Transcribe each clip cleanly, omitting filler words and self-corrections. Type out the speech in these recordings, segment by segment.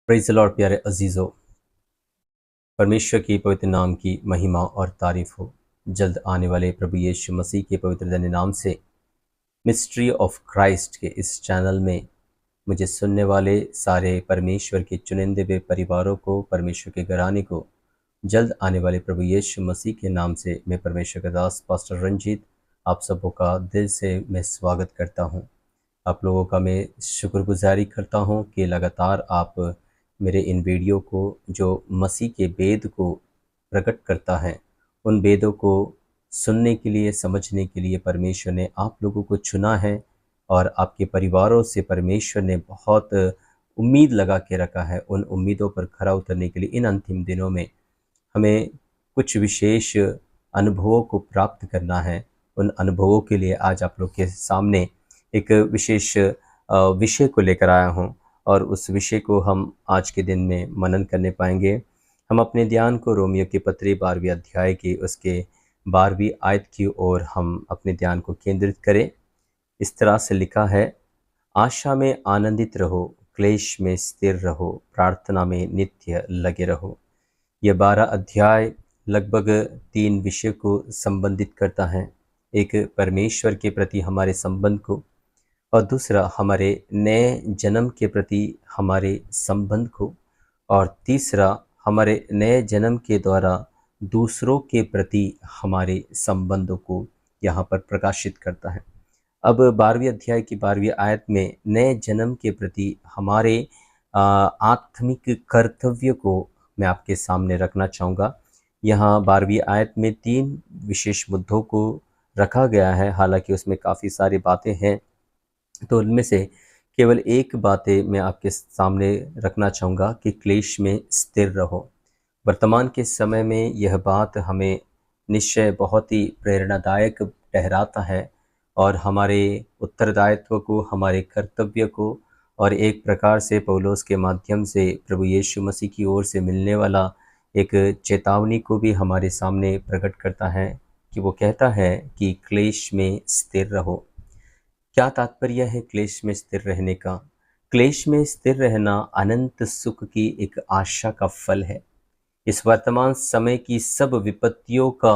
Praise the Lord प्यारे अजीज़ों, परमेश्वर की पवित्र नाम की महिमा और तारीफ़ हो। जल्द आने वाले प्रभु यीशु मसीह के पवित्र धन्य नाम से मिस्ट्री ऑफ क्राइस्ट के इस चैनल में मुझे सुनने वाले सारे परमेश्वर के चुनिंदे हुए परिवारों को, परमेश्वर के घराने को जल्द आने वाले प्रभु यीशु मसीह के नाम से मैं परमेश्वर का दास पास्टर रंजीत आप सबों का दिल से मैं स्वागत करता हूँ। आप लोगों का मैं शुक्रगुजारी करता हूँ कि लगातार आप मेरे इन वीडियो को जो मसीह के वेद को प्रकट करता है, उन वेदों को सुनने के लिए, समझने के लिए परमेश्वर ने आप लोगों को चुना है और आपके परिवारों से परमेश्वर ने बहुत उम्मीद लगा के रखा है। उन उम्मीदों पर खरा उतरने के लिए इन अंतिम दिनों में हमें कुछ विशेष अनुभवों को प्राप्त करना है। उन अनुभवों के लिए आज आप लोग के सामने एक विशेष विषय को लेकर आया हूँ और उस विषय को हम आज के दिन में मनन करने पाएंगे। हम अपने ध्यान को रोमियो की पत्री 12वें अध्याय की उसके 12वीं आयत की ओर हम अपने ध्यान को केंद्रित करें। इस तरह से लिखा है, आशा में आनंदित रहो, क्लेश में स्थिर रहो, प्रार्थना में नित्य लगे रहो। यह 12 अध्याय लगभग 3 विषय को संबंधित करता है। एक परमेश्वर के प्रति हमारे संबंध को, और दूसरा हमारे नए जन्म के प्रति हमारे संबंध को, और तीसरा हमारे नए जन्म के द्वारा दूसरों के प्रति हमारे संबंधों को यहाँ पर प्रकाशित करता है। अब 12वीं अध्याय की 12वीं आयत में नए जन्म के प्रति हमारे आत्मिक कर्तव्य को मैं आपके सामने रखना चाहूँगा। यहाँ 12वीं आयत में 3 विशेष मुद्दों को रखा गया है, हालांकि उसमें काफ़ी सारी बातें हैं, तो उनमें से केवल एक बातें मैं आपके सामने रखना चाहूँगा कि क्लेश में स्थिर रहो। वर्तमान के समय में यह बात हमें निश्चय बहुत ही प्रेरणादायक ठहराता है और हमारे उत्तरदायित्व को, हमारे कर्तव्य को, और एक प्रकार से पौलुस के माध्यम से प्रभु यीशु मसीह की ओर से मिलने वाला एक चेतावनी को भी हमारे सामने प्रकट करता है कि वो कहता है कि क्लेश में स्थिर रहो। क्या तात्पर्य है क्लेश में स्थिर रहने का? क्लेश में स्थिर रहना अनंत सुख की एक आशा का फल है। इस वर्तमान समय की सब विपत्तियों का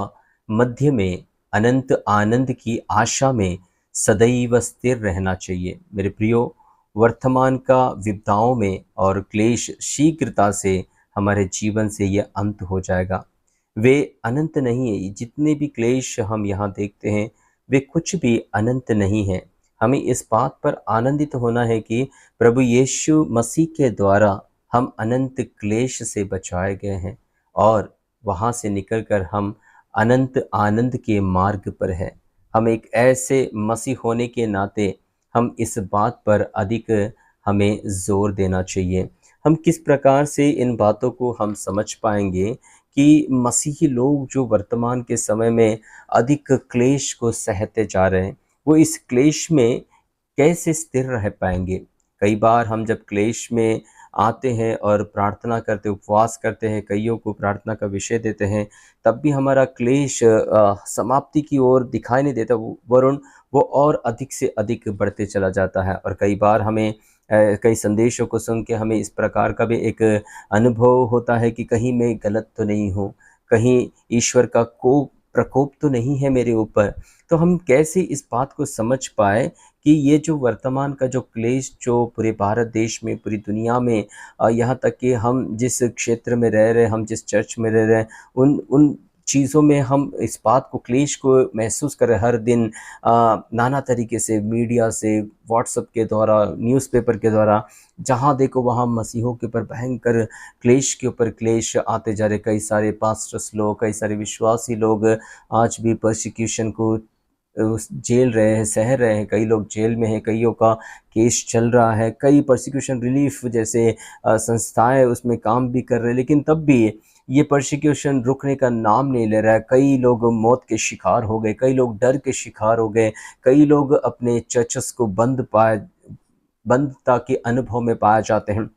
मध्य में अनंत आनंद की आशा में सदैव स्थिर रहना चाहिए। मेरे प्रियो, वर्तमान का विपदाओं में और क्लेश शीघ्रता से हमारे जीवन से यह अंत हो जाएगा। वे अनंत नहीं है। जितने भी क्लेश हम यहाँ देखते हैं वे कुछ भी अनंत नहीं है। हमें इस बात पर आनंदित होना है कि प्रभु यीशु मसीह के द्वारा हम अनंत क्लेश से बचाए गए हैं और वहाँ से निकलकर हम अनंत आनंद के मार्ग पर हैं। हम एक ऐसे मसीह होने के नाते हम इस बात पर अधिक हमें जोर देना चाहिए। हम किस प्रकार से इन बातों को हम समझ पाएंगे कि मसीही लोग जो वर्तमान के समय में अधिक क्लेश को सहते जा रहे हैं, वो इस क्लेश में कैसे स्थिर रह पाएंगे? कई बार हम जब क्लेश में आते हैं और प्रार्थना करते, उपवास करते हैं, कईयों को प्रार्थना का विषय देते हैं, तब भी हमारा क्लेश समाप्ति की ओर दिखाई नहीं देता, वरुण वो और अधिक से अधिक बढ़ते चला जाता है। और कई बार हमें कई संदेशों को सुन के हमें इस प्रकार का भी एक अनुभव होता है कि कहीं मैं गलत तो नहीं हूँ, कहीं ईश्वर का प्रकोप तो नहीं है मेरे ऊपर। तो हम कैसे इस बात को समझ पाए कि ये जो वर्तमान का जो क्लेश जो पूरे भारत देश में, पूरी दुनिया में, यहाँ तक कि हम जिस क्षेत्र में रह रहे हैं, हम जिस चर्च में रह रहे हैं, उन चीज़ों में हम इस बात को, क्लेश को महसूस कर रहे हैं हर दिन। नाना तरीके से मीडिया से, व्हाट्सएप के द्वारा, न्यूज़पेपर के द्वारा, जहाँ देखो वहाँ मसीहों के ऊपर भयंकर क्लेश के ऊपर क्लेश आते जा रहे। कई सारे पास्टर्स लोग, कई सारे विश्वासी लोग आज भी परसिक्यूशन को झेल रहे हैं, सह रहे हैं। कई लोग जेल में हैं, कईयों का केस चल रहा है, कई परसिक्यूशन रिलीफ जैसे संस्थाएं उसमें काम भी कर रहे हैं, लेकिन तब भी ये परसिक्यूशन रुकने का नाम नहीं ले रहा है। कई लोग मौत के शिकार हो गए, कई लोग डर के शिकार हो गए, कई लोग अपने चर्चेस को बंदता के अनुभव में पाए जाते हैं।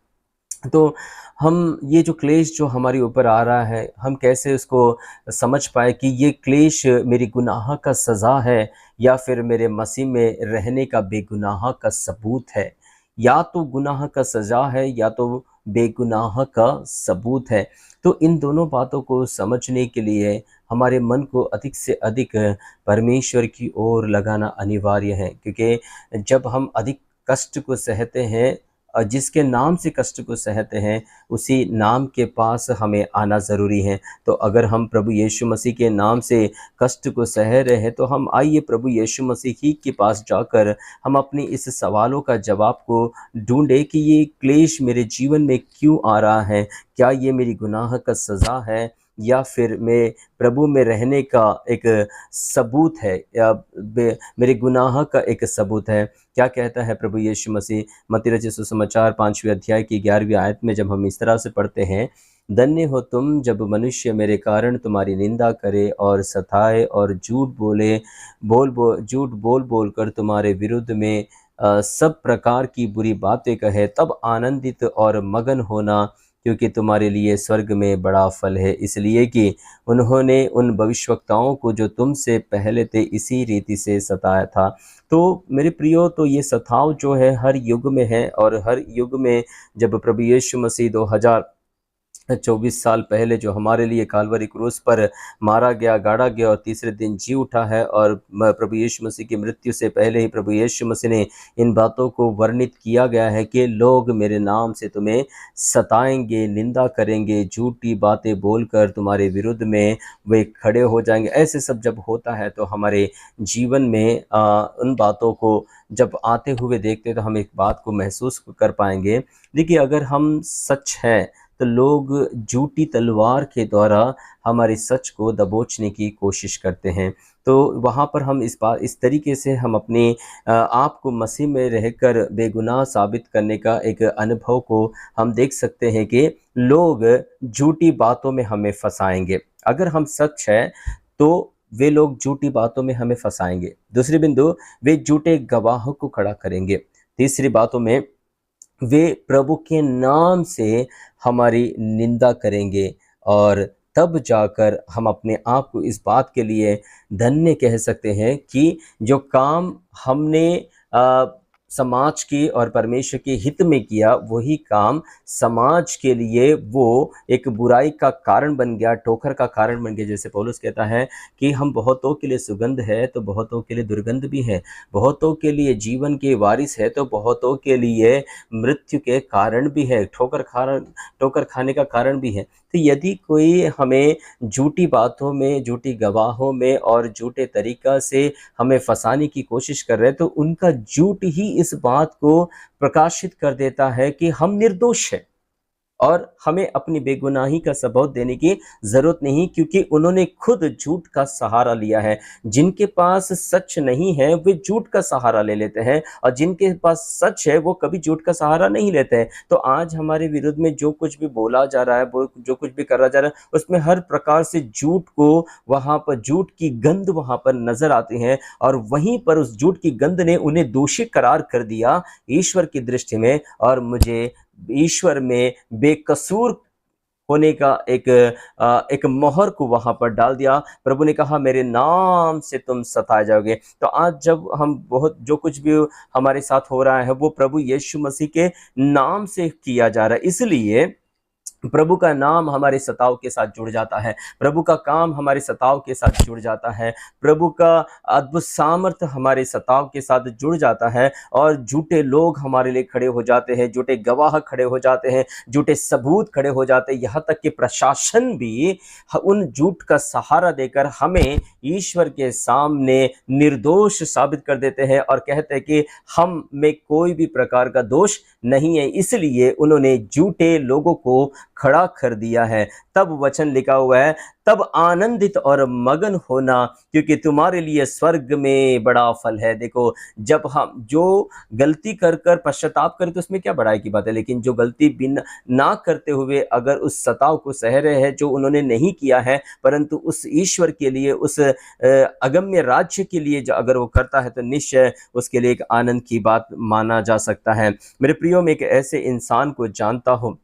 तो हम ये जो क्लेश जो हमारे ऊपर आ रहा है, हम कैसे उसको समझ पाए कि ये क्लेश मेरी गुनाह का सज़ा है या फिर मेरे मसीह में रहने का बेगुनाह का सबूत है? या तो गुनाह का सज़ा है या तो बेगुनाह का सबूत है। तो इन दोनों बातों को समझने के लिए हमारे मन को अधिक से अधिक परमेश्वर की ओर लगाना अनिवार्य है, क्योंकि जब हम अधिक कष्ट को सहते हैं और जिसके नाम से कष्ट को सहते हैं, उसी नाम के पास हमें आना ज़रूरी है। तो अगर हम प्रभु यीशु मसीह के नाम से कष्ट को सह रहे हैं, तो हम आइए प्रभु यीशु मसीह ही के पास जाकर हम अपनी इस सवालों का जवाब को ढूंढें कि ये क्लेश मेरे जीवन में क्यों आ रहा है। क्या ये मेरी गुनाह का सज़ा है, या फिर मैं प्रभु में रहने का एक सबूत है, या मेरे गुनाह का एक सबूत है। क्या कहता है प्रभु यीशु मसीह मत्ती रचित सुसमाचार 5वें अध्याय की 11वीं आयत में, जब हम इस तरह से पढ़ते हैं, धन्य हो तुम जब मनुष्य मेरे कारण तुम्हारी निंदा करे और सताए और झूठ बोल कर तुम्हारे विरुद्ध में सब प्रकार की बुरी बातें कहे, तब आनंदित और मगन होना, क्योंकि तुम्हारे लिए स्वर्ग में बड़ा फल है, इसलिए कि उन्होंने उन भविष्यवक्ताओं को जो तुमसे पहले थे इसी रीति से सताया था। तो मेरे प्रियो, तो ये सताव जो है हर युग में है, और हर युग में जब प्रभु यीशु मसीह 2024 साल पहले जो हमारे लिए काल्वरी क्रूस पर मारा गया, गाड़ा गया और तीसरे दिन जी उठा है, और प्रभु यीशु मसीह की मृत्यु से पहले ही प्रभु यीशु मसीह ने इन बातों को वर्णित किया गया है कि लोग मेरे नाम से तुम्हें सताएंगे, निंदा करेंगे, झूठी बातें बोलकर तुम्हारे विरुद्ध में वे खड़े हो जाएंगे। ऐसे सब जब होता है तो हमारे जीवन में उन बातों को जब आते हुए देखते तो हम एक बात को महसूस कर पाएंगे। देखिए, अगर हम सच हैं तो लोग झूठी तलवार के द्वारा हमारे सच को दबोचने की कोशिश करते हैं। तो वहाँ पर हम इस तरीके से हम अपने आप को मसीह में रहकर बेगुनाह साबित करने का एक अनुभव को हम देख सकते हैं कि लोग झूठी बातों में हमें फंसाएंगे। अगर हम सच है तो वे लोग झूठी बातों में हमें फंसाएंगे। दूसरी बिंदु, वे झूठे गवाहों को खड़ा करेंगे। तीसरी बातों में, वे प्रभु के नाम से हमारी निंदा करेंगे, और तब जाकर हम अपने आप को इस बात के लिए धन्य कह सकते हैं कि जो काम हमने समाज की और परमेश्वर के हित में किया, वही काम समाज के लिए वो एक बुराई का कारण बन गया, ठोकर का कारण बन गया। जैसे पौलुस कहता है कि हम बहुतों के लिए सुगंध है तो बहुतों के लिए दुर्गंध भी है, बहुतों के लिए जीवन के वारिस है तो बहुतों के लिए मृत्यु के कारण भी है, ठोकर खाने का कारण भी है। तो यदि कोई हमें झूठी बातों में, झूठी गवाहों में और झूठे तरीका से हमें फंसाने की कोशिश कर रहे हैं, तो उनका झूठ ही इस बात को प्रकाशित कर देता है कि हम निर्दोष हैं और हमें अपनी बेगुनाही का सबूत देने की जरूरत नहीं, क्योंकि उन्होंने खुद झूठ का सहारा लिया है। जिनके पास सच नहीं है वे झूठ का सहारा ले लेते हैं, और जिनके पास सच है वो कभी झूठ का सहारा नहीं लेते हैं। तो आज हमारे विरुद्ध में जो कुछ भी बोला जा रहा है, वो जो कुछ भी करा जा रहा है, उसमें हर प्रकार से झूठ को, वहां पर झूठ की गंध वहां पर नजर आती है, और वहीं पर उस झूठ की गंध ने उन्हें दोषी करार कर दिया ईश्वर की दृष्टि में, और मुझे ईश्वर में बेकसूर होने का एक मोहर को वहां पर डाल दिया। प्रभु ने कहा, मेरे नाम से तुम सताए जाओगे। तो आज जब हम जो कुछ भी हमारे साथ हो रहा है वो प्रभु यीशु मसीह के नाम से किया जा रहा है, इसलिए प्रभु का नाम हमारे सताव के साथ जुड़ जाता है, प्रभु का काम हमारे सताव के साथ जुड़ जाता है, प्रभु का अद्भुत सामर्थ्य हमारे सताव के साथ जुड़ जाता है, और झूठे लोग हमारे लिए खड़े हो जाते हैं, झूठे गवाह खड़े हो जाते हैं, झूठे सबूत खड़े हो जाते हैं। यहाँ तक कि प्रशासन भी उन झूठ का सहारा देकर हमें ईश्वर के सामने निर्दोष साबित कर देते हैं और कहते हैं कि हम में कोई भी प्रकार का दोष नहीं है। इसलिए उन्होंने झूठे लोगों को खड़ा कर दिया है। तब वचन लिखा हुआ है, तब आनंदित और मगन होना, क्योंकि तुम्हारे लिए स्वर्ग में बड़ा फल है। देखो, जब हम जो गलती कर कर पश्चाताप करें तो उसमें क्या बड़ाई की बात है, लेकिन जो गलती बिना ना करते हुए अगर उस सताव को सह रहे हैं जो उन्होंने नहीं किया है, परंतु उस ईश्वर के लिए, उस अगम्य राज्य के लिए जो अगर वो करता है, तो निश्चय उसके लिए एक आनंद की बात माना जा सकता है। मेरे प्रियो, में एक ऐसे इंसान को जानता हूँ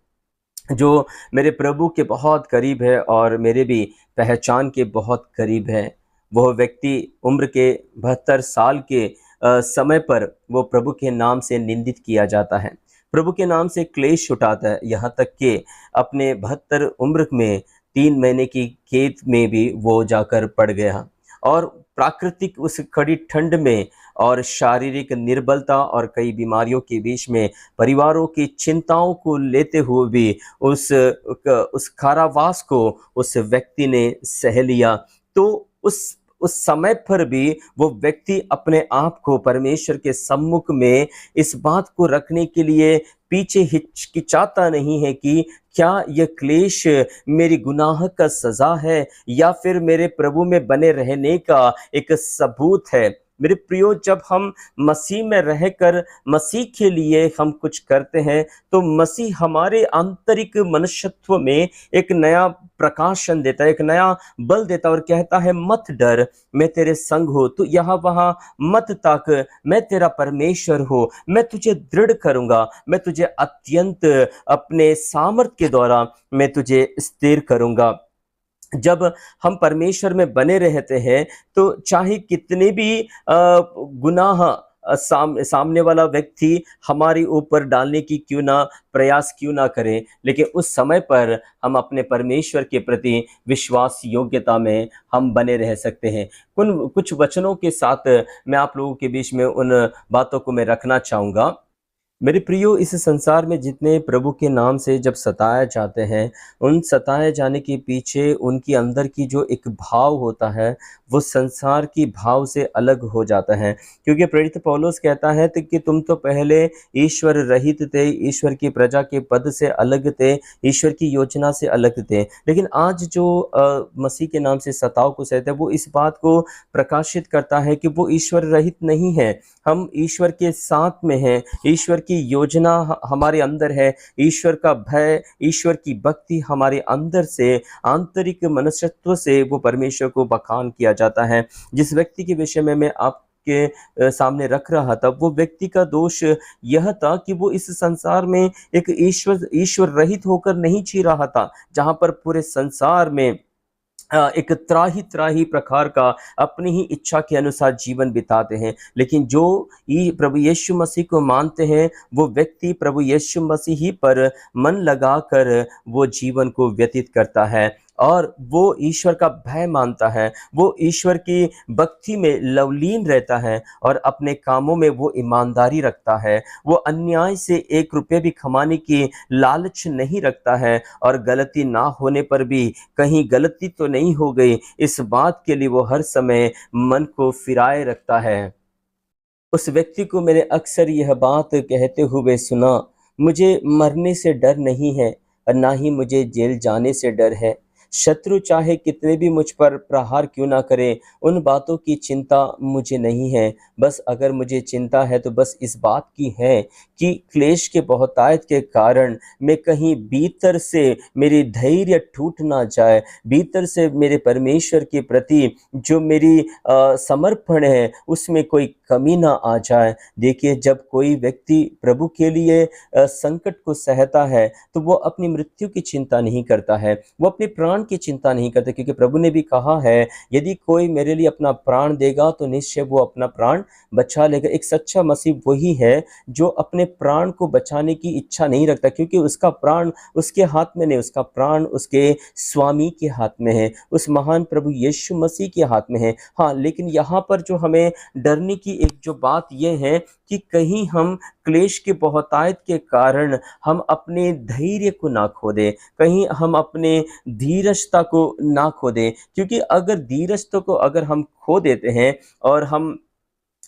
जो मेरे प्रभु के बहुत करीब है और मेरे भी पहचान के बहुत करीब है। वह व्यक्ति उम्र के 72 साल के समय पर वो प्रभु के नाम से निंदित किया जाता है। प्रभु के नाम से क्लेश उठाता है, यहाँ तक कि अपने 72 उम्र में 3 महीने की कैद में भी वो जाकर पड़ गया। और प्राकृतिक उस कड़ी ठंड में और शारीरिक निर्बलता और कई बीमारियों के बीच में परिवारों की चिंताओं को लेते हुए भी उस कारावास को उस व्यक्ति ने सह लिया। तो उस समय पर भी वो व्यक्ति अपने आप को परमेश्वर के सम्मुख में इस बात को रखने के लिए पीछे हिचकिचाता नहीं है कि क्या यह क्लेश मेरी गुनाह का सजा है या फिर मेरे प्रभु में बने रहने का एक सबूत है। मेरे प्रियो, जब हम मसीह में रहकर मसीह के लिए हम कुछ करते हैं तो मसीह हमारे आंतरिक मनुष्यत्व में एक नया प्रकाशन देता है, एक नया बल देता है और कहता है मत डर, मैं तेरे संग हो, तू यहाँ वहां मत ताक, मैं तेरा परमेश्वर हो, मैं तुझे दृढ़ करूंगा, मैं तुझे अत्यंत अपने सामर्थ के द्वारा मैं तुझे स्थिर करूंगा। जब हम परमेश्वर में बने रहते हैं तो चाहे कितने भी गुनाह सामने वाला व्यक्ति हमारे ऊपर डालने की प्रयास क्यों ना करें, लेकिन उस समय पर हम अपने परमेश्वर के प्रति विश्वास योग्यता में हम बने रह सकते हैं। कुछ वचनों के साथ मैं आप लोगों के बीच में उन बातों को मैं रखना चाहूँगा। मेरे प्रियो, इस संसार में जितने प्रभु के नाम से जब सताए जाते हैं, उन सताए जाने के पीछे उनकी अंदर की जो एक भाव होता है वो संसार की भाव से अलग हो जाता है। क्योंकि प्रेरित पौलुस कहता है कि तुम तो पहले ईश्वर रहित थे, ईश्वर की प्रजा के पद से अलग थे, ईश्वर की योजना से अलग थे। लेकिन आज जो मसीह के नाम से सताव को सहते हैं वो इस बात को प्रकाशित करता है कि वो ईश्वर रहित नहीं है, हम ईश्वर के साथ में हैं, ईश्वर की योजना हमारे अंदर है, ईश्वर का भय, ईश्वर की भक्ति हमारे अंदर से आंतरिक मनुष्यत्व से वो परमेश्वर को बखान किया जाता है। जिस व्यक्ति के विषय में मैं आपके सामने रख रहा था, वो व्यक्ति का दोष यह था कि वो इस संसार में एक ईश्वर रहित होकर नहीं जी रहा था, जहां पर पूरे संसार में एक त्राही प्रकार का अपनी ही इच्छा के अनुसार जीवन बिताते हैं। लेकिन जो प्रभु यीशु मसीह को मानते हैं वो व्यक्ति प्रभु यीशु मसीह ही पर मन लगाकर वो जीवन को व्यतीत करता है और वो ईश्वर का भय मानता है, वो ईश्वर की भक्ति में लवलीन रहता है और अपने कामों में वो ईमानदारी रखता है, वो अन्याय से 1 रुपये भी कमाने की लालच नहीं रखता है और गलती ना होने पर भी कहीं गलती तो नहीं हो गई इस बात के लिए वो हर समय मन को फिराए रखता है। उस व्यक्ति को मैंने अक्सर यह बात कहते हुए सुना, मुझे मरने से डर नहीं है और ना ही मुझे जेल जाने से डर है। शत्रु चाहे कितने भी मुझ पर प्रहार क्यों ना करे, उन बातों की चिंता मुझे नहीं है। बस अगर मुझे चिंता है तो बस इस बात की है कि क्लेश के बहुतायत के कारण मैं कहीं भीतर से मेरी धैर्य टूट ना जाए, भीतर से मेरे परमेश्वर के प्रति जो मेरी समर्पण है उसमें कोई कमी ना आ जाए। देखिए, जब कोई व्यक्ति प्रभु के लिए संकट को सहता है तो वो अपनी मृत्यु की चिंता नहीं करता है, वो अपने प्राण की चिंता नहीं करता, क्योंकि प्रभु ने भी कहा है यदि कोई मेरे लिए अपना प्राण देगा तो निश्चय वो अपना प्राण बचा लेगा। एक सच्चा मसीह वही है जो अपने प्राण को बचाने की इच्छा नहीं रखता, क्योंकि उसका प्राण उसके हाथ में नहीं, उसका प्राण उसके स्वामी के हाथ में है, उस महान प्रभु यीशु मसीह के हाथ में है। हाँ, लेकिन यहाँ पर जो हमें डरने की एक जो बात यह है कि कहीं हम क्लेश के बहुतायत के कारण हम अपने धैर्य को ना खो दें, कहीं हम अपने धीरजता को ना खो दें, क्योंकि अगर धीरजता को अगर हम खो देते हैं और हम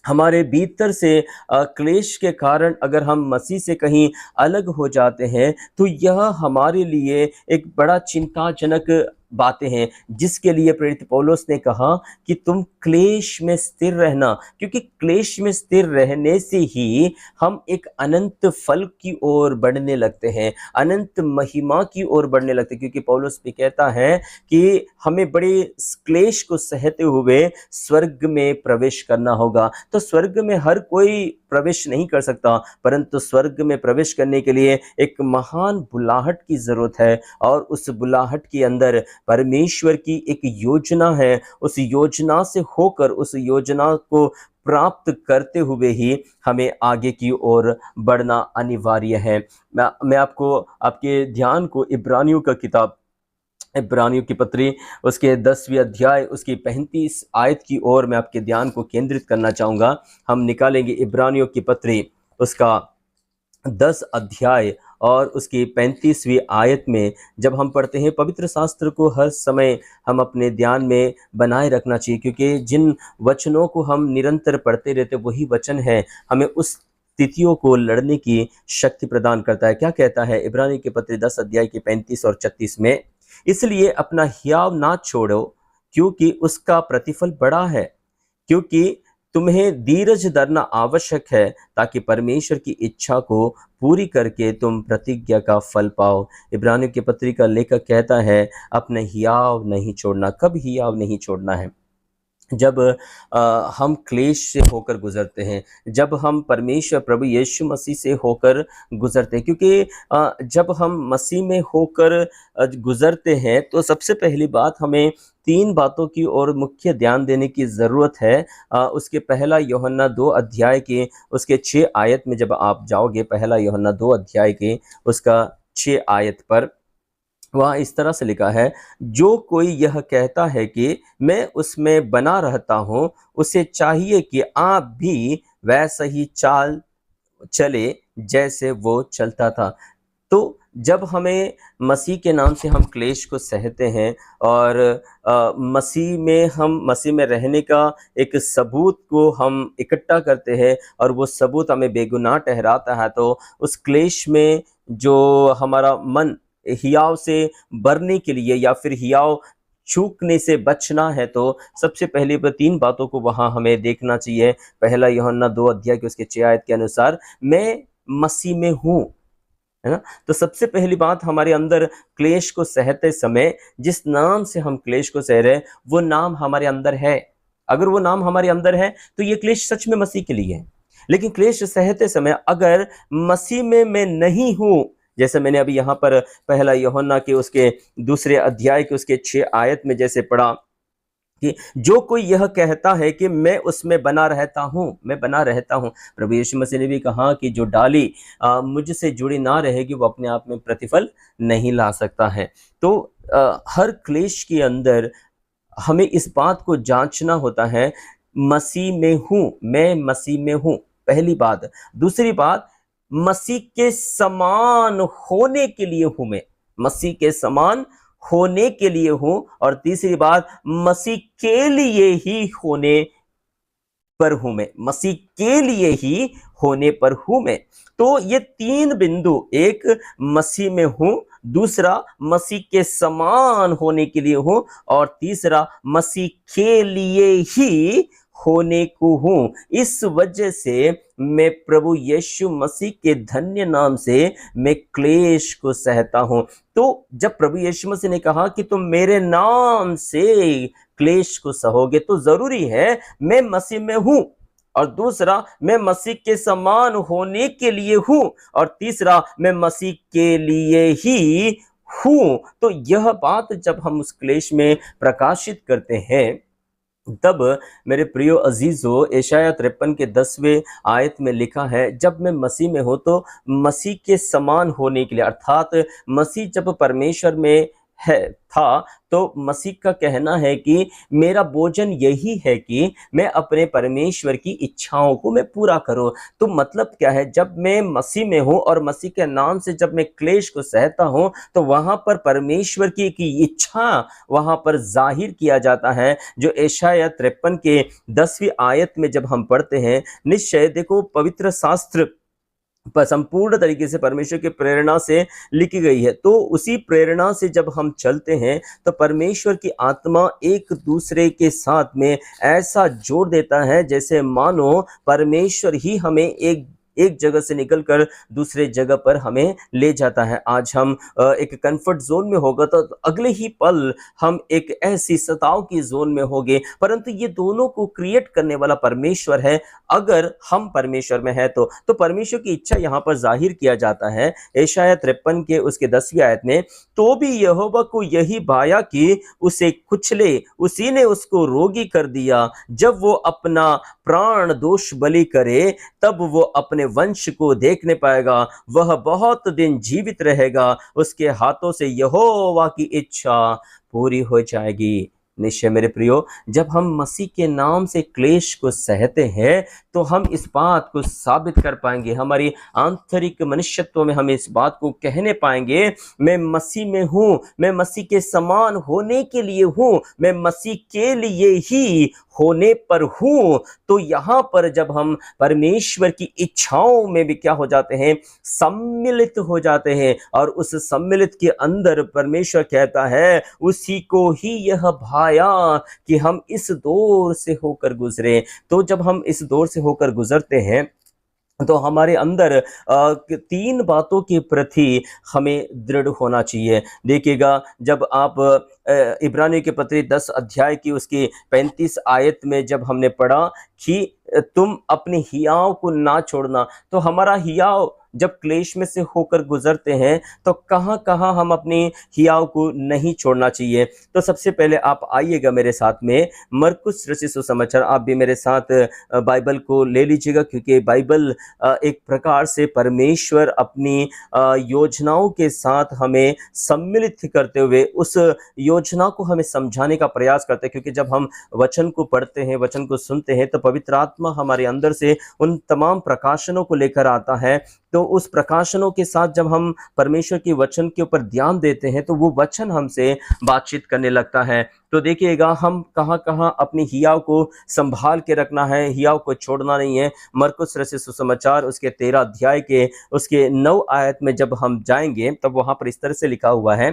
हमारे भीतर से क्लेश के कारण अगर हम मसीह से कहीं अलग हो जाते हैं तो यह हमारे लिए एक बड़ा चिंताजनक बातें हैं, जिसके लिए प्रेरित पौलुस ने कहा कि तुम क्लेश में स्थिर रहना, क्योंकि क्लेश में स्थिर रहने से ही हम एक अनंत फल की ओर बढ़ने लगते हैं, अनंत महिमा की ओर बढ़ने लगते हैं। क्योंकि पौलुस भी कहता है कि हमें बड़े क्लेश को सहते हुए स्वर्ग में प्रवेश करना होगा। तो स्वर्ग में हर कोई प्रवेश नहीं कर सकता, परंतु स्वर्ग में प्रवेश करने के लिए एक महान बुलाहट की जरूरत है और उस बुलाहट के अंदर परमेश्वर की एक योजना है, उस योजना से होकर उस योजना को प्राप्त करते हुए ही हमें आगे की ओर बढ़ना अनिवार्य है। मैं आपको आपके ध्यान को इब्रानियों का किताब, इब्रानियों की पत्री, उसके 10वें अध्याय उसकी 35 आयत की ओर मैं आपके ध्यान को केंद्रित करना चाहूँगा। हम निकालेंगे इब्रानियों की पत्री उसका 10 अध्याय और उसकी 35वीं आयत में जब हम पढ़ते हैं, पवित्र शास्त्र को हर समय हम अपने ध्यान में बनाए रखना चाहिए, क्योंकि जिन वचनों को हम निरंतर पढ़ते रहते वही वचन है हमें उस स्थितियों को लड़ने की शक्ति प्रदान करता है। क्या कहता है इब्रानी के पत्र 10 अध्याय के 35 और 36 में? इसलिए अपना हियाव ना छोड़ो, क्योंकि उसका प्रतिफल बड़ा है, क्योंकि तुम्हें धीरज धरना आवश्यक है, ताकि परमेश्वर की इच्छा को पूरी करके तुम प्रतिज्ञा का फल पाओ। इब्रानियों की पत्री का लेखक कहता है अपने हियाव नहीं छोड़ना। कब हियाव नहीं छोड़ना है? जब हम क्लेश से होकर गुजरते हैं, जब हम परमेश्वर प्रभु यीशु मसीह से होकर गुजरते हैं, क्योंकि जब हम मसीह में होकर गुजरते हैं तो सबसे पहली बात हमें 3 बातों की ओर मुख्य ध्यान देने की ज़रूरत है। उसके पहला यूहन्ना 2 अध्याय के उसके 6 आयत में जब आप जाओगे, पहला यूहन्ना 2 अध्याय के उसका 6 आयत पर वहाँ इस तरह से लिखा है, जो कोई यह कहता है कि मैं उसमें बना रहता हूँ, उसे चाहिए कि आप भी वैसा ही चाल चले जैसे वो चलता था। तो जब हमें मसीह के नाम से हम क्लेश को सहते हैं और मसीह में रहने का एक सबूत को हम इकट्ठा करते हैं और वो सबूत हमें बेगुनाह ठहराता है, तो उस क्लेश में जो हमारा मन हियाव से भरने के लिए या फिर हियाव चूकने से बचना है, तो सबसे पहले 3 बातों को वहां हमें देखना चाहिए। पहला यूहन्ना 2 अध्याय के उसके 6 आयत के अनुसार मैं मसीह में हूँ, है ना। तो सबसे पहली बात हमारे अंदर क्लेश को सहते समय जिस नाम से हम क्लेश को सह रहे हैं वो नाम हमारे अंदर है। अगर वो नाम हमारे अंदर है तो ये क्लेश सच में मसीह के लिए है। लेकिन क्लेश सहते समय अगर मसीह में मैं नहीं हूं, जैसे मैंने अभी यहाँ पर पहला यूहन्ना के उसके 2 अध्याय के उसके 6 आयत में जैसे पढ़ा कि जो कोई यह कहता है कि मैं उसमें बना रहता हूँ, मैं बना रहता हूँ। प्रभु यीशु मसीह ने भी कहा कि जो डाली मुझसे जुड़ी ना रहेगी वो अपने आप में प्रतिफल नहीं ला सकता है। तो हर क्लेश के अंदर हमें इस बात को जांचना होता है, मसीह में हूँ, मैं मसीह में हूँ, पहली बात। दूसरी बात, मसीह के समान होने के लिए हूँ, मैं मसीह के समान होने के लिए हूं। और तीसरी बात, मसीह के लिए ही होने पर हूं मैं, मसीह के लिए ही होने पर हूं मैं। तो ये 3 बिंदु, एक मसीह में हूं, दूसरा मसीह के समान होने के लिए हूं, और तीसरा मसीह के लिए ही होने को हूं। इस वजह से मैं प्रभु यीशु मसीह के धन्य नाम से मैं क्लेश को सहता हूं। तो जब प्रभु यीशु मसीह ने कहा कि तुम मेरे नाम से क्लेश को सहोगे, तो जरूरी है मैं मसीह में हूं, और दूसरा मैं मसीह के समान होने के लिए हूं, और तीसरा मैं मसीह के लिए ही हूं। तो यह बात जब हम उस क्लेश में प्रकाशित करते हैं, तब मेरे प्रियो अजीजों, यशाया 53 के 10वें आयत में लिखा है, जब मैं मसीह में हूं तो मसीह के समान होने के लिए, अर्थात मसीह जब परमेश्वर में है था, तो मसीह का कहना है कि मेरा भोजन यही है कि मैं अपने परमेश्वर की इच्छाओं को मैं पूरा करूं। तो मतलब क्या है, जब मैं मसीह में हूं और मसीह के नाम से जब मैं क्लेश को सहता हूं, तो वहां पर परमेश्वर की इच्छा वहां पर जाहिर किया जाता है, जो यशाया 53 के 10वीं आयत में जब हम पढ़ते हैं। निश्चय देखो, पवित्र शास्त्र संपूर्ण तरीके से परमेश्वर की प्रेरणा से लिखी गई है, तो उसी प्रेरणा से जब हम चलते हैं तो परमेश्वर की आत्मा एक दूसरे के साथ में ऐसा जोड़ देता है जैसे मानो परमेश्वर ही हमें एक एक जगह से निकलकर दूसरे जगह पर हमें ले जाता है। आज हम एक कंफर्ट जोन में होगा तो अगले ही पल हम एक ऐसी सताव की जोन में होंगे, परंतु ये दोनों को क्रिएट करने वाला परमेश्वर है। अगर हम परमेश्वर में है तो परमेश्वर की इच्छा यहाँ पर जाहिर किया जाता है यशायाह 53 के उसके 10वीं आयत में, तो भी यहोवा को यही भाया कि उसे कुचले, उसी ने उसको रोगी कर दिया। जब वो अपना प्राण दोष बलि करे तब वो अपने वंश को देखने पाएगा, वह बहुत दिन जीवित रहेगा, उसके हाथों से यहोवा की इच्छा पूरी हो जाएगी। निश्चय मेरे प्रियो, जब हम मसीह के नाम से क्लेश को सहते हैं तो हम इस बात को साबित कर पाएंगे, हमारी आंतरिक मनुष्यत्व में हम इस बात को कहने पाएंगे, मैं मसीह में हूं, मैं मसीह के समान होने के लिए हूं, मैं मसीह के लिए ही होने पर हूं। तो यहां पर जब हम परमेश्वर की इच्छाओं में भी क्या हो जाते हैं, सम्मिलित हो जाते हैं, और उस सम्मिलित के अंदर परमेश्वर कहता है उसी को ही यह भाया कि हम इस दौर से होकर गुजरे। तो जब हम इस दौर से होकर गुजरते हैं तो हमारे अंदर 3 बातों के प्रति हमें दृढ़ होना चाहिए। देखिएगा, जब आप इब्रानियों के पत्री 10 अध्याय की उसकी 35 आयत में जब हमने पढ़ा कि तुम अपने हियाव को ना छोड़ना, तो हमारा हियाव जब क्लेश में से होकर गुजरते हैं तो कहां कहां हम अपने हियाव को नहीं छोड़ना चाहिए। तो सबसे पहले आप आइएगा मेरे साथ में मरकुस रचित सुसमाचार, आप भी मेरे साथ बाइबल को ले लीजिएगा, क्योंकि बाइबल एक प्रकार से परमेश्वर अपनी योजनाओं के साथ हमें सम्मिलित करते हुए उस योजना को हमें समझाने का प्रयास करते हैं। क्योंकि जब हम वचन को पढ़ते हैं, वचन को सुनते हैं, तो पवित्र आत्मा हमारे अंदर से उन तमाम प्रकाशनों को लेकर आता है। तो उस प्रकाशनों के साथ जब हम परमेश्वर के वचन के ऊपर ध्यान देते हैं तो वो वचन हमसे बातचीत करने लगता है। तो देखिएगा, हम कहां कहां अपनी हियाव को संभाल के रखना है, हियाव को छोड़ना नहीं है। मरकुस रचित सुसमाचार उसके 13 अध्याय के उसके 9 आयत में जब हम जाएंगे तब वहां पर इस तरह से लिखा हुआ है,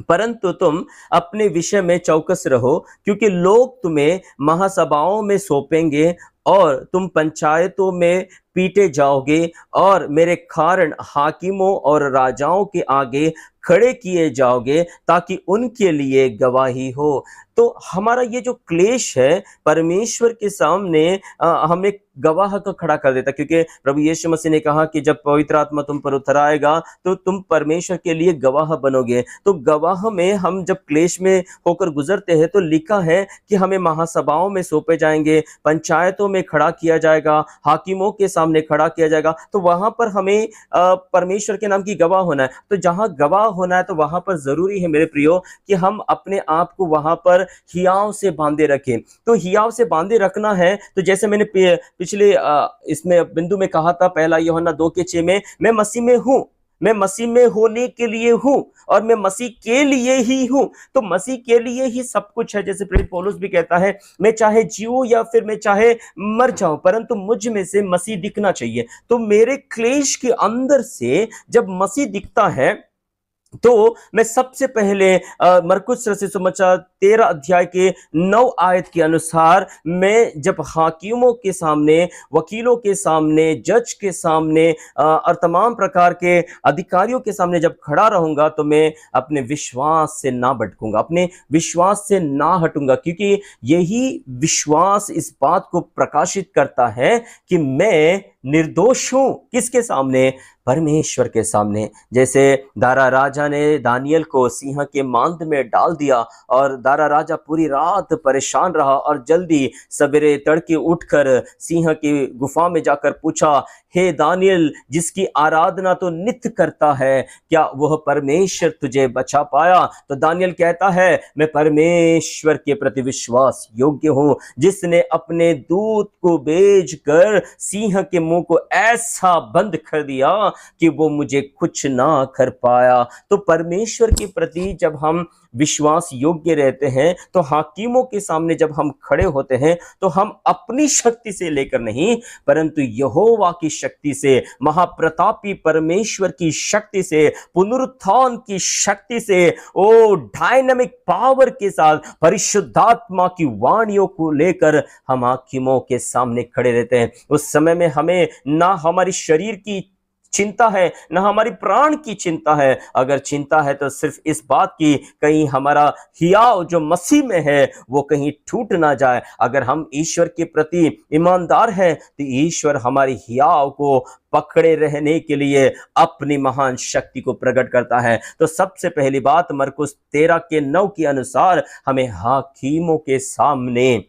परंतु तुम अपने विषय में चौकस रहो, क्योंकि लोग तुम्हें महासभाओं में सौंपेंगे और तुम पंचायतों में पीटे जाओगे और मेरे कारण हाकिमों और राजाओं के आगे खड़े किए जाओगे ताकि उनके लिए गवाही हो। तो हमारा ये जो क्लेश है परमेश्वर के सामने हमें गवाह का खड़ा कर देता, क्योंकि प्रभु यीशु मसीह ने कहा कि जब पवित्र आत्मा तुम पर उतर आएगा तो तुम परमेश्वर के लिए गवाह बनोगे। तो गवाह में हम जब क्लेश में होकर गुजरते हैं तो लिखा है कि हमें महासभाओं में सौंपे जाएंगे, पंचायतों में खड़ा किया जाएगा, हाकिमों के सामने खड़ा किया जाएगा। तो वहां पर हमें परमेश्वर के नाम की गवाह होना है। तो जहां गवाह होना है तो वहां पर जरूरी है मेरे प्रियो कि हम अपने आप को वहां पर हियाव से बांधे रखें। तो हियाव से बांधे रखना है, तो जैसे मैंने पिछले इसमें बिंदु में कहा था, पहला यूहन्ना 2:6 में, मैं मसीह में हूं, मैं मसीह में होने के लिए हूं और मैं मसीह के लिए ही हूं। तो मसीह के लिए ही सब कुछ है। जैसे प्रेरित पौलुस भी कहता है, मैं चाहे जीऊं या फिर मैं चाहे मर जाऊं, परंतु मुझ में से मसीह दिखना चाहिए। तो मेरे क्लेश के अंदर से जब मसीह दिखता है तो मैं सबसे पहले मरकुस रचित सुसमाचार 13 अध्याय के 9 आयत के अनुसार मैं जब हाकिमों के सामने, वकीलों के सामने, जज के सामने और तमाम प्रकार के अधिकारियों के सामने जब खड़ा रहूंगा तो मैं अपने विश्वास से ना भटकूंगा, अपने विश्वास से ना हटूंगा, क्योंकि यही विश्वास इस बात को प्रकाशित करता है कि मैं निर्दोष हूं। किसके सामने? परमेश्वर के सामने। जैसे दारा राजा ने दानियल को सिंह के मांद में डाल दिया और दारा राजा पूरी रात परेशान रहा और जल्दी सवेरे तड़के उठकर सिंह की गुफा में जाकर पूछा, हे दानियल, जिसकी आराधना तो नित्य करता है, क्या वह परमेश्वर तुझे बचा पाया? तो दानियल कहता है, मैं परमेश्वर के प्रति विश्वास योग्य हूं, जिसने अपने दूत को भेजकर सिंह के मुंह को ऐसा बंद कर दिया कि वो मुझे कुछ ना कर पाया। तो परमेश्वर के प्रति जब हम विश्वास योग्य रहते हैं तो हाकिमों के सामने जब हम खड़े होते हैं तो हम अपनी शक्ति से लेकर नहीं, परंतु यहोवा की शक्ति से, महाप्रतापी परमेश्वर की शक्ति से, पुनरुत्थान की शक्ति से, ओ डायनामिक पावर के साथ परिशुद्धात्मा की वाणियों को लेकर हम हाकिमों के सामने खड़े रहते हैं। उस समय में हमें हमें ना हमारी शरीर की चिंता है, ना हमारी प्राण की चिंता है। अगर चिंता है तो सिर्फ इस बात की कहीं हमारा हियाव जो मसीह में है वो कहीं टूट ना जाए। अगर हम ईश्वर के प्रति ईमानदार हैं तो ईश्वर हमारी हियाव को पकड़े रहने के लिए अपनी महान शक्ति को प्रकट करता है। तो सबसे पहली बात मरकुस 13:9 के अनुसार हमें हाकिमों के सामने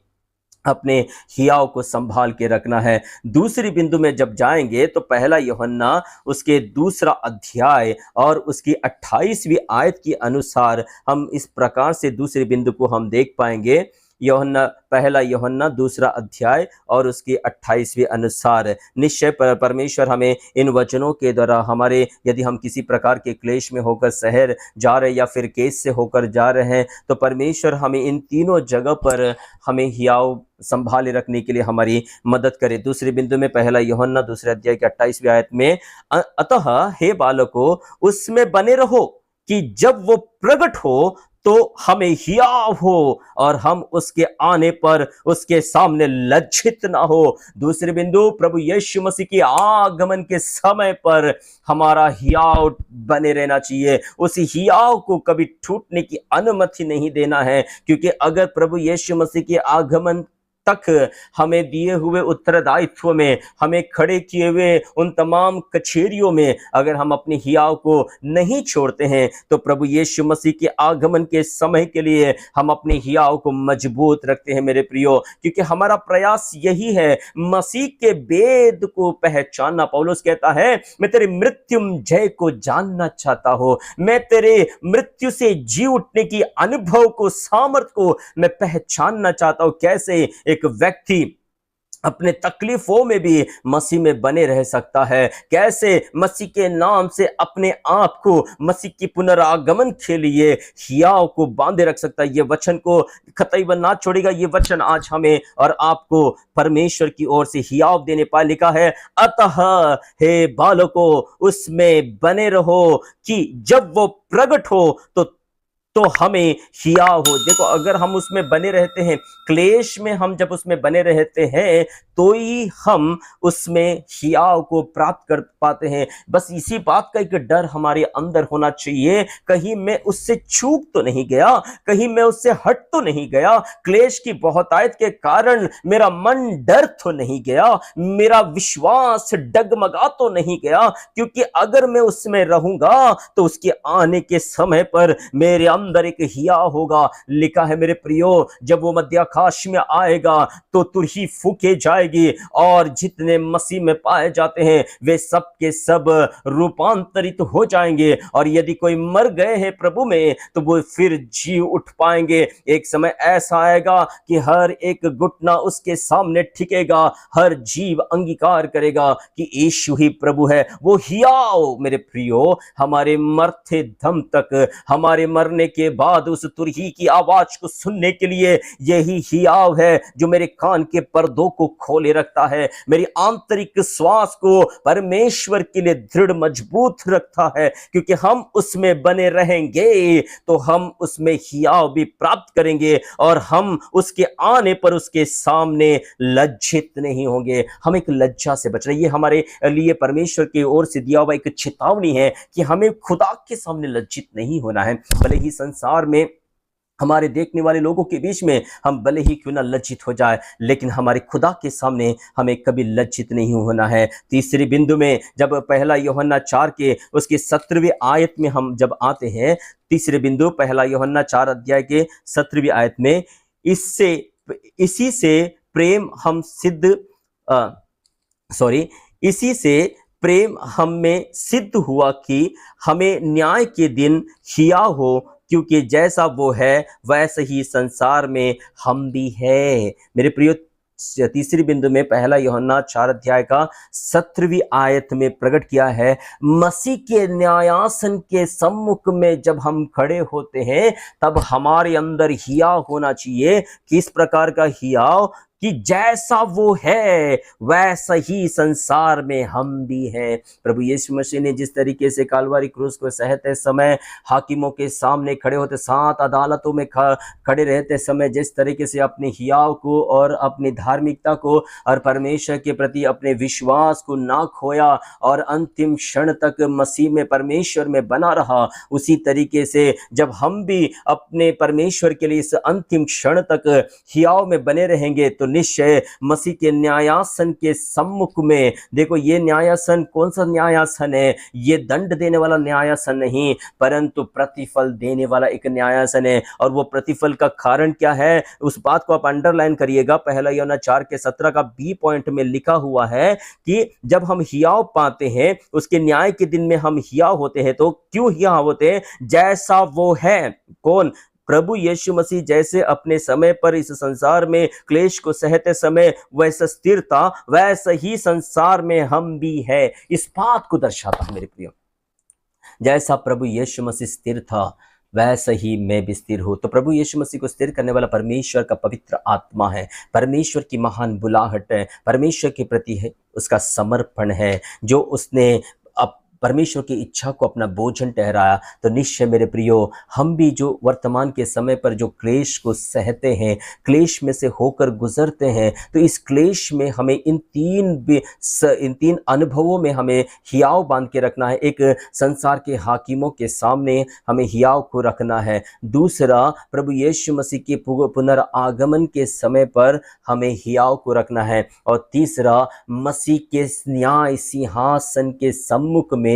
अपने हियाव को संभाल के रखना है। दूसरी बिंदु में जब जाएंगे तो पहला यूहन्ना उसके दूसरा अध्याय और उसकी 28वीं आयत के अनुसार हम इस प्रकार से दूसरी बिंदु को हम देख पाएंगे। पहला यूहन्ना दूसरा अध्याय और उसकी 28वीं अनुसार निश्चय परमेश्वर हमें इन वचनों के द्वारा हमारे यदि हम किसी प्रकार के क्लेश में होकर शहर जा रहे या फिर केस से होकर जा रहे हैं तो परमेश्वर हमें इन तीनों जगह पर हमें हियाव संभाले रखने के लिए हमारी मदद करे। दूसरी बिंदु में पहला यूहन्ना दूसरे अध्याय की 28वीं आयत में, अतः हे बालकों उसमें बने रहो कि जब वो प्रकट हो तो हमें हियाव हो और हम उसके आने पर उसके सामने लज्जित ना हो। दूसरी बिंदु, प्रभु यीशु मसीह के आगमन के समय पर हमारा हियाव बने रहना चाहिए। उस हियाव को कभी टूटने की अनुमति नहीं देना है, क्योंकि अगर प्रभु यीशु मसीह के आगमन तक हमें दिए हुए उत्तरदायित्व में, हमें खड़े किए हुए उन तमाम कचहरियों में अगर हम अपने हियाव को नहीं छोड़ते हैं तो प्रभु यीशु मसीह के आगमन के समय के लिए हम अपने हियाव को मजबूत रखते हैं मेरे प्रियो, क्योंकि हमारा प्रयास यही है मसीह के वेद को पहचानना। पौलुस कहता है, मैं तेरे मृत्युंजय को जानना चाहता हूं, मैं तेरे मृत्यु से जी उठने की अनुभव को, सामर्थ को मैं पहचानना चाहता हूं। कैसे एक व्यक्ति अपने तकलीफों में भी मसीह में बने रह सकता है, कैसे मसीह के नाम से अपने आप को मसीह की पुनरागमन के लिए हियाव को बांधे रख सकता है। ये वचन को कतई ना छोड़ेगा। ये वचन आज हमें और आपको परमेश्वर की ओर से हियाव देने पर लिखा है, अतः हे बालकों उसमें बने रहो कि जब वो प्रकट हो तो हमें हियाव हो। देखो, अगर हम उसमें बने रहते हैं, क्लेश में हम जब उसमें बने रहते हैं तो ही हम उसमें हियाव को प्राप्त कर पाते हैं। बस इसी बात का एक डर हमारे अंदर होना चाहिए, कहीं मैं उससे चूक तो नहीं गया, कहीं मैं उससे हट तो नहीं गया, क्लेश की बहुतायत के कारण मेरा मन डर तो नहीं गया, मेरा विश्वास डगमगा तो नहीं गया, क्योंकि अगर मैं उसमें रहूंगा तो उसके आने के समय पर मेरे अंदर एक हियाव होगा। लिखा है मेरे प्रियो, जब वो मध्याकाश में आएगा तो तुरही फूके जाएगी और जितने मसीह में पाए जाते हैं वे सब के सब रूपांतरित हो जाएंगे। और यदि कोई मर गए हैं प्रभु में तो वो फिर जी उठ पाएंगे। एक समय ऐसा आएगा कि हर एक घुटना उसके सामने टिकेगा, हर जीव अंगीकार करेगा कि यीशु ही प्रभु है। वो हियाव मेरे प्रियो हमारे मरते दम तक, हमारे मरने के बाद उस तुरही की आवाज को सुनने के लिए यही हियाव है जो मेरे कान के पर्दों को खोले रखता है, मेरी आंतरिक श्वास को परमेश्वर के लिए दृढ़ मजबूत रखता है। क्योंकि हम उसमें बने रहेंगे तो हम उसमें हियाव भी प्राप्त करेंगे और हम उसके आने पर उसके सामने लज्जित नहीं होंगे। हम एक लज्जा से बच रहे, ये हमारे लिए परमेश्वर की ओर से दिया हुआ एक चेतावनी है कि हमें खुदा के सामने लज्जित नहीं होना है। भले ही संसार में हमारे देखने वाले लोगों के बीच में हम भले ही क्यों ना लज्जित हो जाए, लेकिन हमारे खुदा के सामने हमें कभी लज्जित नहीं होना है। तीसरी बिंदु में जब पहला यूहन्ना 4 के उसके 17वीं आयत में हम जब आते हैं, तीसरे बिंदु पहला यूहन्ना 4 अध्याय के 17वीं आयत में, इसी से प्रेम हम में सिद्ध हुआ कि हमें न्याय के दिन हियाव हो, क्योंकि जैसा वो है वैसे ही संसार में हम भी है। मेरे प्रियो, तीसरी बिंदु में पहला यूहन्ना 4 अध्याय का 17वीं आयत में प्रकट किया है, मसीह के न्यायासन के सम्मुख में जब हम खड़े होते हैं तब हमारे अंदर हियाव होना चाहिए। किस प्रकार का हियाव? कि जैसा वो है वैसा ही संसार में हम भी हैं। प्रभु यीशु मसीह ने जिस तरीके से कालवारी क्रूस को सहते समय, हाकिमों के सामने खड़े होते, 7 अदालतों में खड़े रहते समय जिस तरीके से अपने हियाव को और अपनी धार्मिकता को और परमेश्वर के प्रति अपने विश्वास को ना खोया और अंतिम क्षण तक मसीह में परमेश्वर में बना रहा, उसी तरीके से जब हम भी अपने परमेश्वर के लिए इस अंतिम क्षण तक हियाव में बने रहेंगे तो निश्चय मसीह के न्यायासन के सम्मुख में, देखो ये न्यायासन कौन सा न्यायासन है? ये दंड देने वाला न्यायासन नहीं, परंतु प्रतिफल देने वाला एक न्यायासन है। और वो प्रतिफल का कारण क्या है, उस बात को आप अंडरलाइन करिएगा। पहला यूहन्ना 4:17 का बी पॉइंट में लिखा हुआ है कि जब हम हियाव पाते हैं, उसके न्याय के दिन में हम हियाव होते हैं। तो क्यों हियाव होते हैं? जैसा वो है। कौन? प्रभु यीशु मसीह जैसे अपने समय पर इस संसार में क्लेश को सहते समय वैसा स्थिर था, वैसा ही संसार में हम भी है। इस बात को दर्शाता है मेरे प्रियो। जैसा प्रभु यीशु मसीह स्थिर था वैसा ही मैं भी स्थिर हूं। तो प्रभु यीशु मसीह को स्थिर करने वाला परमेश्वर का पवित्र आत्मा है, परमेश्वर की महान बुलाहट है, परमेश्वर के प्रति है उसका समर्पण है, जो उसने परमेश्वर की इच्छा को अपना भोजन ठहराया। तो निश्चय मेरे प्रियो, हम भी जो वर्तमान के समय पर जो क्लेश को सहते हैं, क्लेश में से होकर गुजरते हैं, तो इस क्लेश में हमें इन तीन अनुभवों में हमें हियाव बांध के रखना है। एक, संसार के हाकिमों के सामने हमें हियाव को रखना है। दूसरा, प्रभु यीशु मसीह के पुनरागमन के समय पर हमें हियाव को रखना है। और तीसरा, मसीह के न्याय सिंहासन के सम्मुख में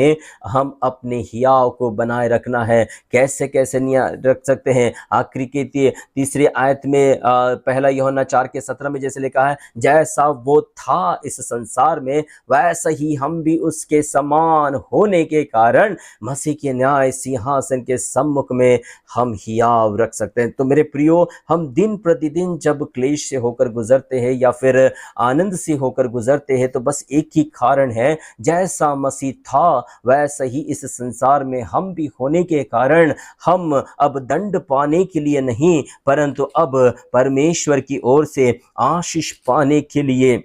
हम अपने हियाव को बनाए रखना है। कैसे कैसे रख सकते हैं? आखिरी के तीसरी आयत में पहला यूहन्ना 4:17 में जैसे लिखा है, जैसा वो था इस संसार में वैसा ही हम भी उसके समान होने के कारण मसीह के न्याय सिंहासन के सम्मुख में हम हियाव रख सकते हैं। तो मेरे प्रियो, हम दिन प्रतिदिन जब क्लेश से होकर गुजरते हैं या फिर आनंद से होकर गुजरते हैं, तो बस एक ही कारण है, जैसा मसीह था वैसा ही इस संसार में हम भी होने के कारण हम अब दंड पाने के लिए नहीं, परंतु अब परमेश्वर की ओर से आशीष पाने के लिए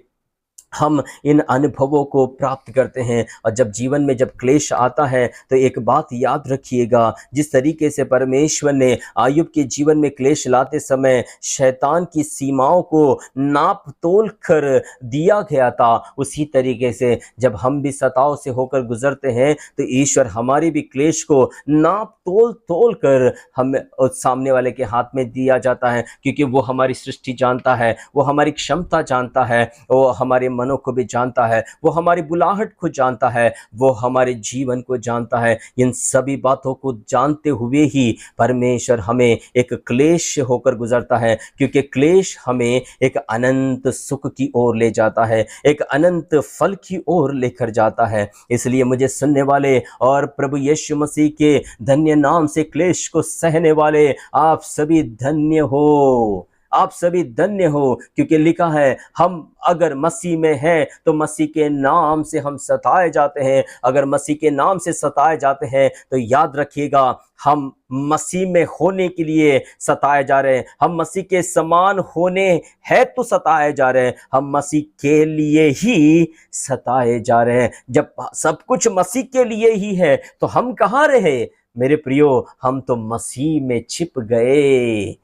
हम इन अनुभवों को प्राप्त करते हैं। और जब जीवन में जब क्लेश आता है तो एक बात याद रखिएगा, जिस तरीके से परमेश्वर ने आयुब के जीवन में क्लेश लाते समय शैतान की सीमाओं को नाप तोल कर दिया गया था, उसी तरीके से जब हम भी सताव से होकर गुजरते हैं तो ईश्वर हमारे भी क्लेश को नाप तोल कर हम सामने वाले के हाथ में दिया जाता है, क्योंकि वो हमारी सृष्टि जानता है, वो हमारी क्षमता जानता है, वो हमारे मनों को भी जानता है, वो हमारी बुलाहट को जानता है, वो हमारे जीवन को जानता है। इन सभी बातों को जानते हुए ही परमेश्वर हमें एक क्लेश होकर गुजरता है, क्योंकि क्लेश हमें एक अनंत सुख की ओर ले जाता है, एक अनंत फल की ओर लेकर जाता है। इसलिए मुझे सुनने वाले और प्रभु यीशु मसीह के धन्य नाम से क्लेश को सहने वाले, आप सभी धन्य हो, आप सभी धन्य हो, क्योंकि लिखा है, हम अगर मसीह में हैं तो मसीह के नाम से हम सताए जाते हैं। अगर मसीह के नाम से सताए जाते हैं तो याद रखिएगा, हम मसीह में होने के लिए सताए जा रहे हैं, हम मसीह के समान होने हैं तो सताए जा रहे हैं, हम मसीह के लिए ही सताए जा रहे हैं। जब सब कुछ मसीह के लिए ही है तो हम कहाँ रहे मेरे प्रियो? हम तो मसीह में छिप गए।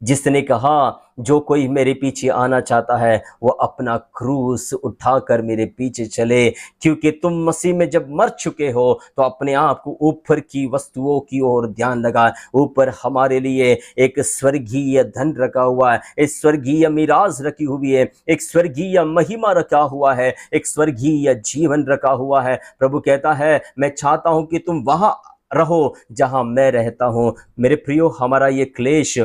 जिसने कहा, जो कोई मेरे पीछे आना चाहता है वो अपना क्रूस उठाकर मेरे पीछे चले, क्योंकि तुम मसीह में जब मर चुके हो तो अपने आप को ऊपर की वस्तुओं की ओर ध्यान लगा। ऊपर हमारे लिए एक स्वर्गीय धन रखा हुआ है, एक स्वर्गीय मिराज रखी हुई है, एक स्वर्गीय महिमा रखा हुआ है, एक स्वर्गीय जीवन रखा हुआ है। प्रभु कहता है, मैं चाहता हूं कि तुम वहां रहो जहां मैं रहता हूं। मेरे प्रियो, हमारा ये क्लेश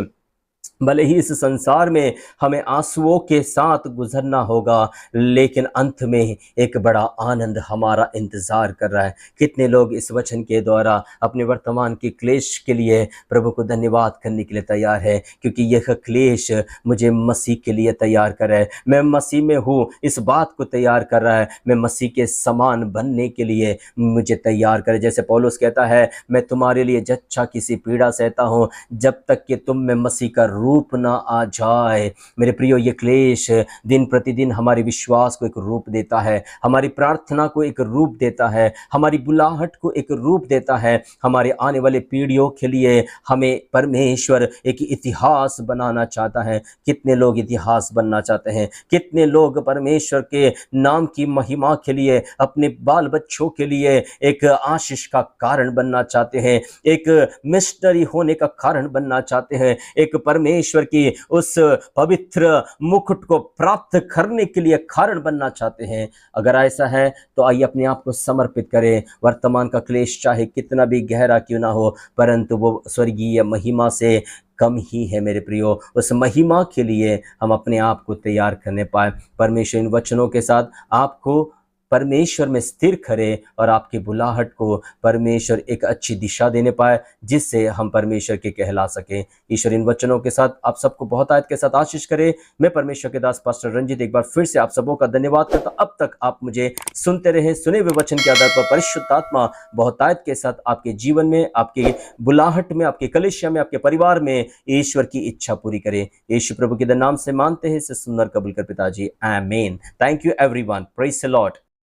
भले ही इस संसार में हमें आंसुओं के साथ गुजरना होगा, लेकिन अंत में एक बड़ा आनंद हमारा इंतजार कर रहा है। कितने लोग इस वचन के द्वारा अपने वर्तमान के क्लेश के लिए प्रभु को धन्यवाद करने के लिए तैयार है, क्योंकि यह क्लेश मुझे मसीह के लिए तैयार कर रहा है। मैं मसीह में हूँ, इस बात को तैयार कर रहा है। मैं मसीह के समान बनने के लिए मुझे तैयार करे। जैसे पौलुस कहता है, मैं तुम्हारे लिए जच्चा किसी पीड़ा सहता हूँ, जब तक कि तुम में मसीह का रूप ना आ जाए। मेरे प्रियो, ये क्लेश दिन प्रतिदिन हमारे विश्वास को एक रूप देता है, हमारी प्रार्थना को एक रूप देता है, हमारी बुलाहट को एक रूप देता है। हमारे आने वाले पीढ़ियों के लिए हमें परमेश्वर एक इतिहास बनाना चाहता है। कितने लोग इतिहास बनना चाहते हैं, कितने लोग परमेश्वर के नाम की महिमा के लिए, अपने बाल बच्चों के लिए एक आशीष का कारण बनना चाहते हैं, एक मिशनरी होने का कारण बनना चाहते हैं, एक परमेश्वर की उस पवित्र मुकुट को प्राप्त करने के लिए कारण बनना चाहते हैं। अगर ऐसा है तो आइए अपने आप को समर्पित करें। वर्तमान का क्लेश चाहे कितना भी गहरा क्यों ना हो, परंतु वो स्वर्गीय महिमा से कम ही है। मेरे प्रियो, उस महिमा के लिए हम अपने आप को तैयार करने पाए। परमेश्वर इन वचनों के साथ आपको परमेश्वर में स्थिर करे और आपकी बुलाहट को परमेश्वर एक अच्छी दिशा देने पाए, जिससे हम परमेश्वर के कहला सकें। ईश्वर इन वचनों के साथ आप सबको बहुत आयत के साथ आशीष करे। मैं परमेश्वर के दास पास्टर रंजीत एक बार फिर से आप सबों का धन्यवाद करता। अब तक आप मुझे सुनते रहे, सुने हुए वचन के आधार पर परिशुद्ध आत्मा बहुत आयत के साथ आपके जीवन में, आपके बुलाहट में, आपके कलीसिया में, आपके परिवार में ईश्वर की इच्छा पूरी करे। यीशु प्रभु के नाम से मानते हैं, इसे सुंदर कबूल कर पिताजी, आमीन। Thank you everyone, praise the Lord.